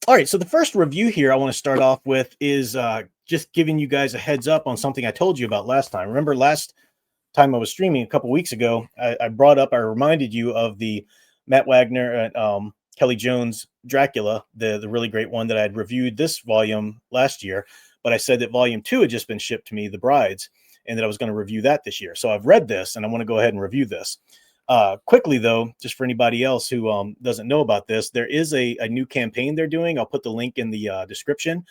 All right, so the first review here I want to start off with is just giving you guys a heads up on something I told you about last time. Remember last time I was streaming a couple weeks ago, I reminded you of the Matt Wagner and Kelly Jones Dracula, the really great one that I had reviewed this volume last year. But I said that volume 2 had just been shipped to me, The Brides, and that I was going to review that this year. So I've read this, and I want to go ahead and review this. Quickly, though, just for anybody else who doesn't know about this, there is a new campaign they're doing. I'll put the link in the description.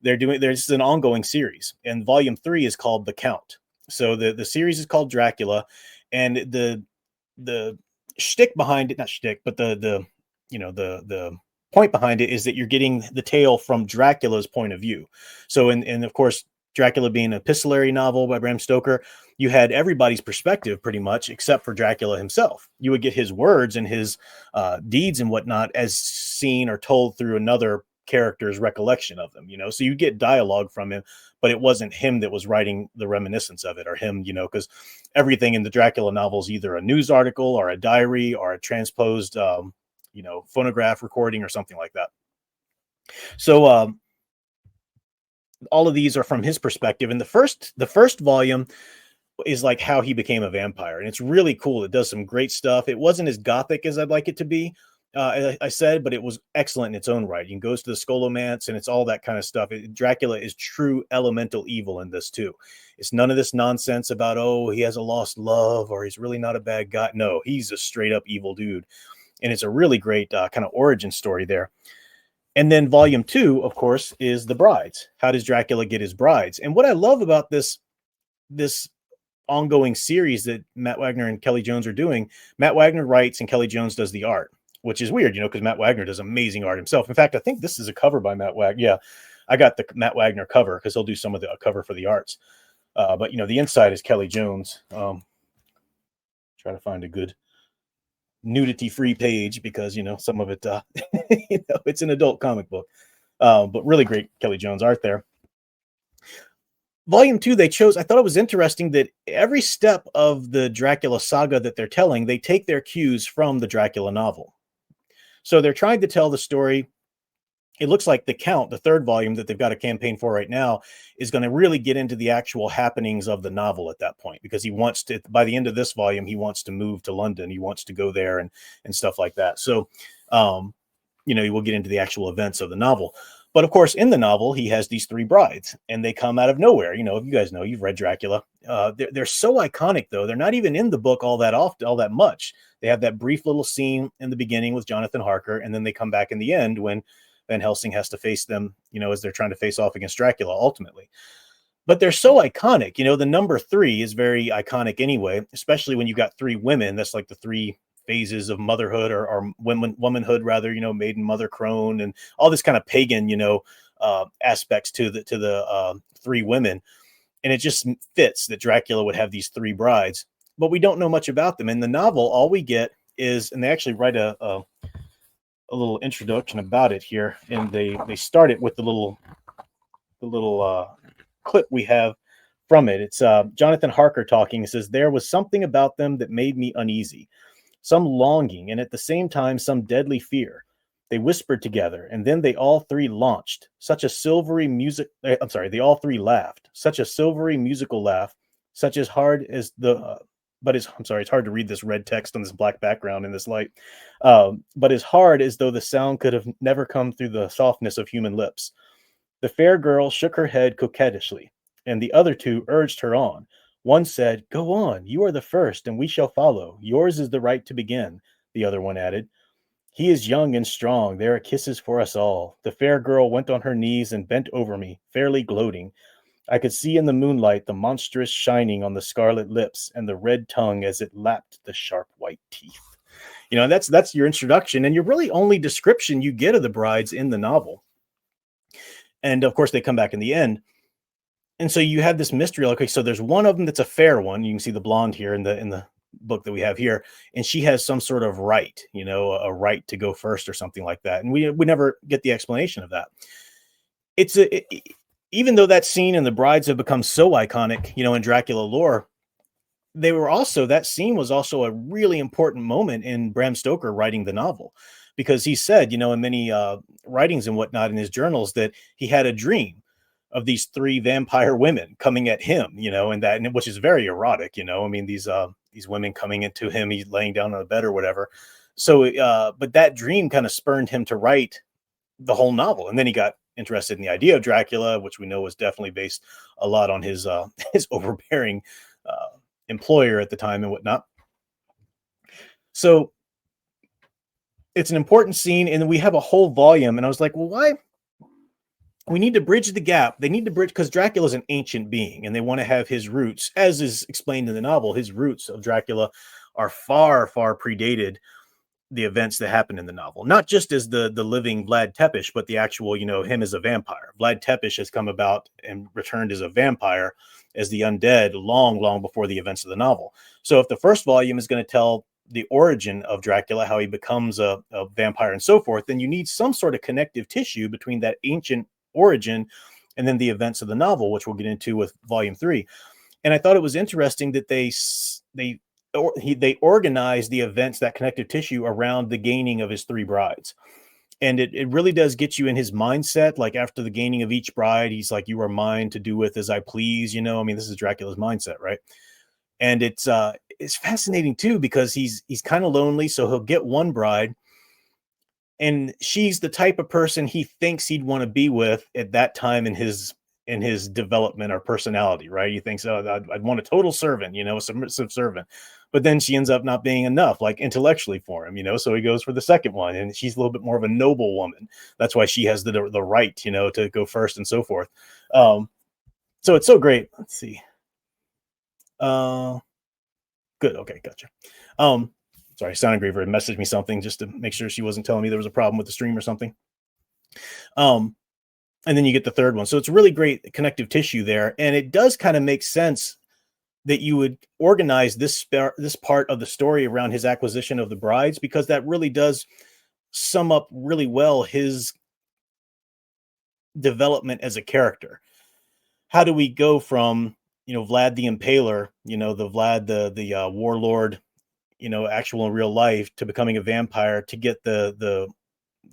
There's an ongoing series, and volume 3 is called The Count. So the series is called Dracula, and the shtick behind it, not shtick, but the point behind it is that you're getting the tale from Dracula's point of view. So and of course, Dracula being an epistolary novel by Bram Stoker, you had everybody's perspective pretty much, except for Dracula himself. You would get his words and his deeds and whatnot as seen or told through another character's recollection of them, so you get dialogue from him, but it wasn't him that was writing the reminiscence of it, or him, because everything in the Dracula novel is either a news article or a diary or a transposed phonograph recording or something like that. So all of these are from his perspective, and the first volume is like how he became a vampire, and it's really cool. It does some great stuff. It wasn't as gothic as I'd like it to be, I said, but it was excellent in its own right. He goes to the Scholomance, and it's all that kind of stuff. Dracula is true elemental evil in this too. It's none of this nonsense about, oh, he has a lost love or he's really not a bad guy. No, he's a straight up evil dude, and it's a really great kind of origin story there. And then volume 2, of course, is The Brides. How does Dracula get his brides? And what I love about this ongoing series that Matt Wagner and Kelly Jones are doing, Matt Wagner writes and Kelly Jones does the art, which is weird, because Matt Wagner does amazing art himself. In fact, I think this is a cover by Matt Wagner. Yeah, I got the Matt Wagner cover because he'll do some of the cover for the arts. But the inside is Kelly Jones. Try to find a good nudity-free page because some of it, it's an adult comic book, but really great Kelly Jones art there. Volume 2, I thought it was interesting that every step of the Dracula saga that they're telling, they take their cues from the Dracula novel. So they're trying to tell the story. It looks like The Count, the third volume that they've got a campaign for right now, is going to really get into the actual happenings of the novel at that point, because he wants to, by the end of this volume, he wants to move to London. He wants to go there and stuff like that. So, he will get into the actual events of the novel. But of course, in the novel, he has these 3 brides, and they come out of nowhere. If you guys know, you've read Dracula. They're so iconic, though. They're not even in the book all that much. They have that brief little scene in the beginning with Jonathan Harker, and then they come back in the end when Van Helsing has to face them, as they're trying to face off against Dracula ultimately. But they're so iconic. The number 3 is very iconic anyway, especially when you got 3 women. That's like the 3 phases of motherhood or womanhood rather, maiden, mother, crone, and all this kind of pagan, aspects to the 3 women. And it just fits that Dracula would have these 3 brides, but we don't know much about them. In the novel, all we get is, and they actually write a little introduction about it here, and they start it with the little clip we have from it. It's Jonathan Harker talking. He says, "There was something about them that made me uneasy. Some longing, and at the same time, some deadly fear. They whispered together, and then they all 3 launched. Such a silvery music. They all 3 laughed. Such a silvery musical laugh, such as hard as the. It's hard to read this red text on this black background in this light. But as hard as though the sound could have never come through the softness of human lips. The fair girl shook her head coquettishly, and the other 2 urged her on. One said, 'Go on, you are the first, and we shall follow. Yours is the right to begin,' the other one added. 'He is young and strong. There are kisses for us all.' The fair girl went on her knees and bent over me, fairly gloating. I could see in the moonlight the monstrous shining on the scarlet lips and the red tongue as it lapped the sharp white teeth." That's your introduction, and your really only description you get of the brides in the novel. And of course, they come back in the end. And so you have this mystery. Okay, so there's one of them that's a fair one. You can see the blonde here in the book that we have here, and she has some sort of right, a right to go first or something like that. And we never get the explanation of that. Even though that scene and the brides have become so iconic, in Dracula lore, that scene was also a really important moment in Bram Stoker writing the novel, because he said, in many writings and whatnot in his journals that he had a dream of these three vampire women coming at him, and which is very erotic, I mean, these women coming into him, he's laying down on a bed or whatever. So, but that dream kind of spurned him to write the whole novel, and then he got interested in the idea of Dracula, which we know was definitely based a lot on his his overbearing employer at the time and whatnot. So it's an important scene, and we have a whole volume. And I was like, well, why? We need to bridge the gap. They need to bridge because Dracula is an ancient being, and they want to have his roots, as is explained in the novel. His roots of Dracula are far, far predated the events that happen in the novel, not just as the living Vlad Tepes, but the actual, him as a vampire. Vlad Tepes has come about and returned as a vampire, as the undead, long, long before the events of the novel. So if the first volume is going to tell the origin of Dracula, how he becomes a vampire and so forth, then you need some sort of connective tissue between that ancient origin and then the events of the novel, which we'll get into with volume 3. And I thought it was interesting that they organized the events, that connective tissue, around the gaining of his 3 brides. And it really does get you in his mindset. Like after the gaining of each bride, he's like, you are mine to do with as I please, I mean, this is Dracula's mindset, right? And it's fascinating too, because he's kind of lonely. So he'll get one bride, and she's the type of person he thinks he'd want to be with at that time in his development or personality, right? He thinks, oh, I'd want a total servant, a submissive servant. But then she ends up not being enough, like intellectually for him, so he goes for the second one, and she's a little bit more of a noble woman. That's why she has the right, to go first and so forth. So it's so great. Let's see. Good. Okay. Gotcha. Sorry, Sound Engraver messaged me something just to make sure she wasn't telling me there was a problem with the stream or something. And then you get the third one. So it's really great connective tissue there. And it does kind of make sense that you would organize this part of the story around his acquisition of the brides, because that really does sum up really well his development as a character. How do we go from, Vlad the Impaler, the Vlad, the warlord, actual in real life, to becoming a vampire, to get the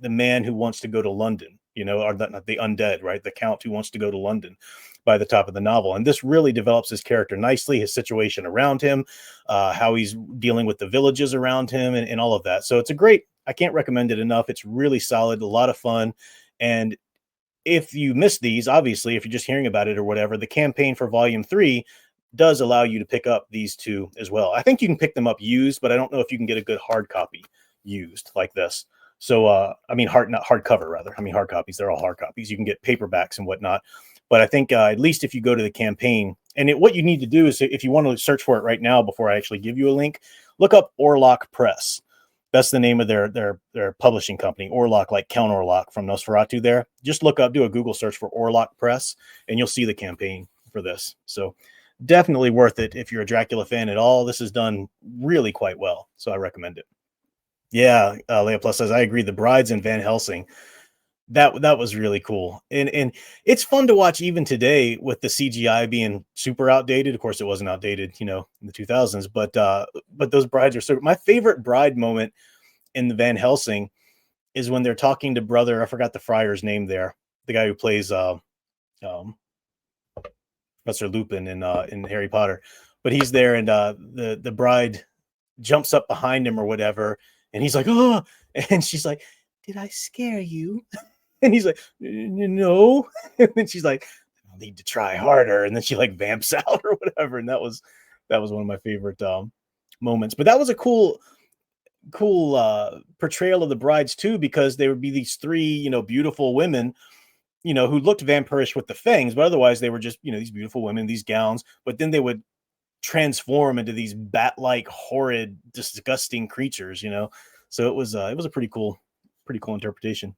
man who wants to go to London, or not the undead, right? The count who wants to go to London by the top of the novel. And this really develops his character nicely, his situation around him, how he's dealing with the villages around him, and all of that. So it's I can't recommend it enough. It's really solid, a lot of fun. And if you miss these, obviously, if you're just hearing about it or whatever, the campaign for volume 3 does allow you to pick up these 2 as well. I think you can pick them up used, but I don't know if you can get a good hard copy used like this. So, I mean, not hardcover, rather. I mean, hard copies, they're all hard copies. You can get paperbacks and whatnot. But I think at least if you go to the campaign, and what you need to do is, if you want to search for it right now before I actually give you a link, look up Orlok Press. That's the name of their publishing company, Orlok, like Count Orlok from Nosferatu there. Just do a Google search for Orlok Press, and you'll see the campaign for this. So definitely worth it if you're a Dracula fan at all. This is done really quite well, so I recommend it. Yeah, Leia Plus says, I agree. The brides in Van Helsing, that was really cool. And it's fun to watch even today with the CGI being super outdated. Of course, it wasn't outdated, in the 2000s, but those brides are so. My favorite bride moment in the Van Helsing is when they're talking to brother, I forgot the friar's name there, the guy who plays Professor Lupin in Harry Potter. But he's there, and the bride jumps up behind him or whatever, and he's like, oh, and she's like, did I scare you? And he's like, no. And then she's like, I'll need to try harder. And then she like vamps out or whatever. And that was one of my favorite moments. But that was a cool portrayal of the brides too, because they would be these 3, beautiful women, who looked vampirish with the fangs, but otherwise they were just, these beautiful women, these gowns. But then they would transform into these bat-like, horrid, disgusting creatures, So it was a pretty cool interpretation.